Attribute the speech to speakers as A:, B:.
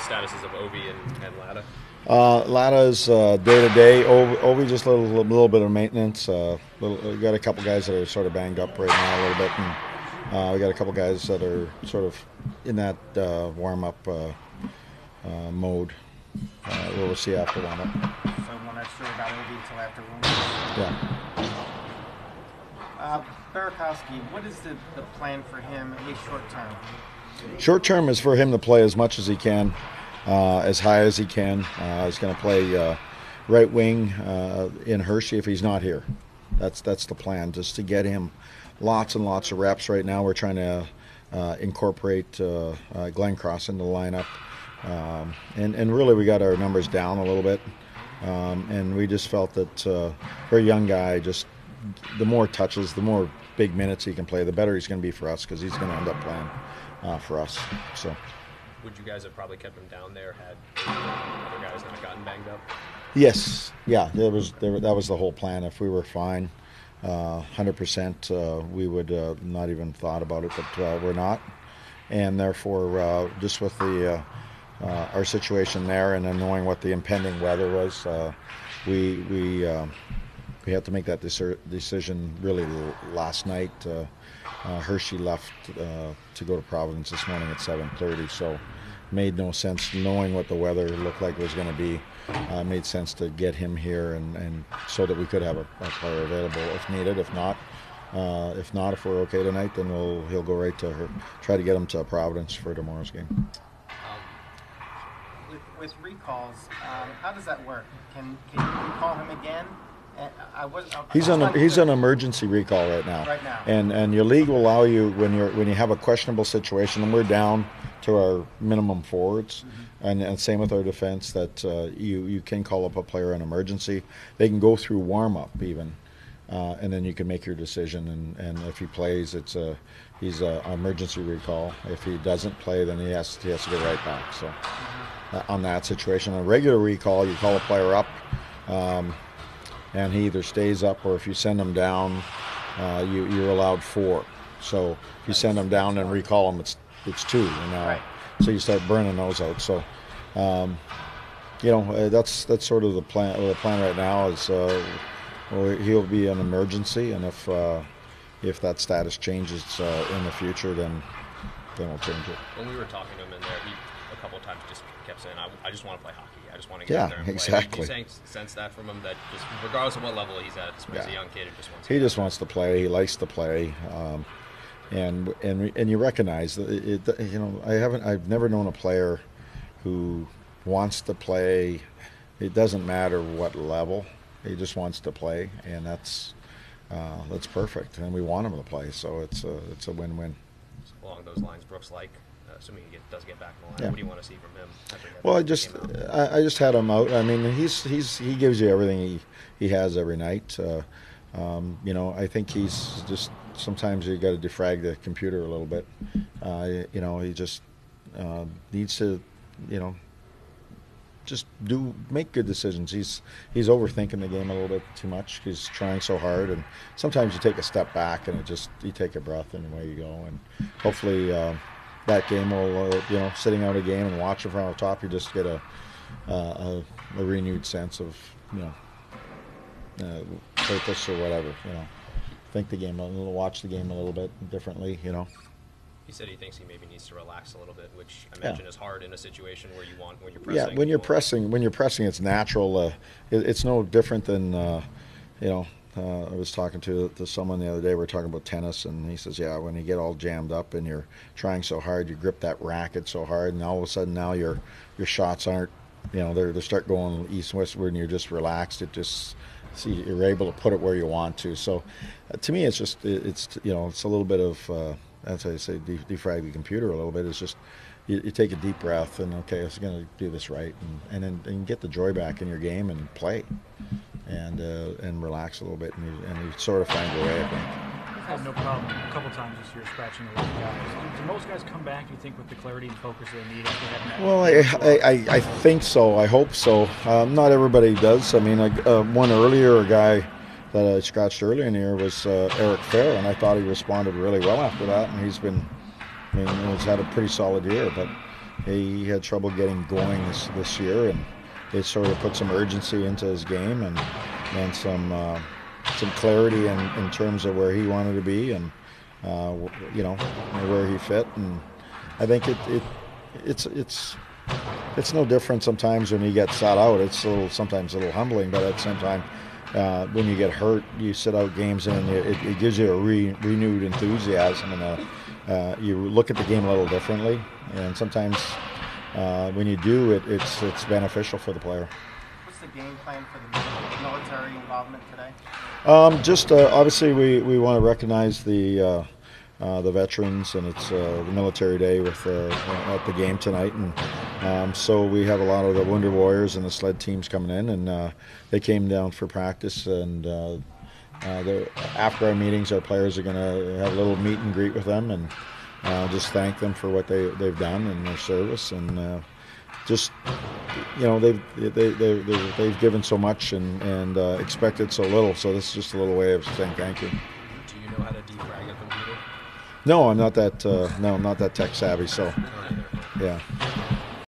A: statuses of Ovi and Latta?
B: Latta's day-to-day. Ovi just a little bit of maintenance. We got a couple guys that are sort of banged up right now a little bit, and we got a couple guys that are sort of in that warm-up mode. We'll see after warm-up.
C: So we're not sure about Ovi until after warm-up.
B: Yeah.
C: Burakovsky, what is the plan for him, at least short-term?
B: Short-term is for him to play as much as he can. As high as he can. He's going to play right wing in Hershey if he's not here. That's the plan, just to get him lots and lots of reps. Right now we're trying to incorporate Glenn Cross into the lineup. And really we got our numbers down a little bit. And we just felt that for a young guy, just the more touches, the more big minutes he can play, the better he's going to be for us, because he's going to end up playing for us. So.
A: Would you guys have probably kept him down there had other guys not gotten banged up?
B: Yes, yeah, that was the whole plan. If we were fine, 100%, we would not even thought about it, but we're not, and therefore, just with the our situation there, and then knowing what the impending weather was, we had to make that decision really last night. Hershey left to go to Providence this morning at 7:30, so made no sense, knowing what the weather looked like it was going to be. Made sense to get him here, and so that we could have a player available if needed. If not, if we're okay tonight, then he'll go right to her. Try to get him to Providence for tomorrow's game.
C: With recalls, how does that work? Can you recall him again?
B: He's on emergency recall right now.
C: Right now.
B: And your league will allow you, when you have a questionable situation, and we're down to our minimum forwards, and same with our defense, that you can call up a player in emergency. They can go through warm up even, and then you can make your decision. And if he plays, he's an emergency recall. If he doesn't play, then he has to go right back. So on that situation, a regular recall, you call a player up. And he either stays up, or if you send him down, you're allowed 4. So if you send him down and recall him, it's 2.
C: Right.
B: So you start burning those out. So, that's sort of the plan. The plan right now is he'll be an emergency, and if that status changes in the future, then we'll change it.
A: When we were talking to him in there, he a couple of times just kept saying, "I just want to play hockey. I just want to get out there and play."
B: Exactly.
A: Do you sense that from him, that just regardless of what level he's at, he's a young kid who just wants.
B: He just wants to play. He likes to play, and you recognize that I've never known a player who wants to play. It doesn't matter what level. He just wants to play, and that's perfect. And we want him to play, so it's a win-win.
A: Along those lines, Brooks, assuming he does get back in the line,
B: yeah.
A: What do you want to see from him?
B: Well, I just had him out. I mean, he gives you everything he has every night. I think he's just, sometimes you got to defrag the computer a little bit. He just needs to, just make good decisions. He's overthinking the game a little bit too much. He's trying so hard, and sometimes you take a step back and you take a breath and away you go. And hopefully that game will, sitting out a game and watching from the top, you just get a renewed sense of, purpose or whatever. Think the game a little, watch the game a little bit differently.
A: He said he thinks he maybe needs to relax a little bit, which I imagine is hard in a situation where when you're pressing.
B: Yeah, when you're pressing, it's natural. It's no different than, I was talking to someone the other day. We were talking about tennis, and he says, when you get all jammed up and you're trying so hard, you grip that racket so hard, and all of a sudden now your shots aren't, they start going east-westward, and you're just relaxed. You're able to put it where you want to. So, to me, it's just it's a little bit of. That's how you say defrag the computer a little bit. It's just you take a deep breath and okay, I was going to do this right, and then get the joy back in your game and play, and relax a little bit, and you sort of find your way, I think.
D: I've had no problem a couple times this year scratching a lot of guys. Do most guys come back, you think, with the clarity and focus they need after having that?
B: Well, I think so. I hope so. Not everybody does. I mean, one earlier, a guy that I scratched earlier in the year was Eric Fair, and I thought he responded really well after that, and he's had a pretty solid year. But he had trouble getting going this year, and it sort of put some urgency into his game and some clarity in terms of where he wanted to be and where he fit. And I think it's no different sometimes when you get sat out. It's sometimes a little humbling, but at the same time, when you get hurt, you sit out games and it gives you a renewed enthusiasm, and you look at the game a little differently. And sometimes when you do, it's beneficial for the player.
C: What's the game plan for the military involvement today?
B: Just obviously we want to recognize the veterans, and it's the Military Day at the game tonight, and so we have a lot of the Wounded Warriors and the sled teams coming in, and they came down for practice, and after our meetings, our players are going to have a little meet and greet with them, and just thank them for what they've done and their service, and just they've given so much and expected so little, so this is just a little way of saying thank you.
A: Do you know how to defrag a computer?
B: No, I'm not that tech savvy, so
A: Not either.
B: yeah.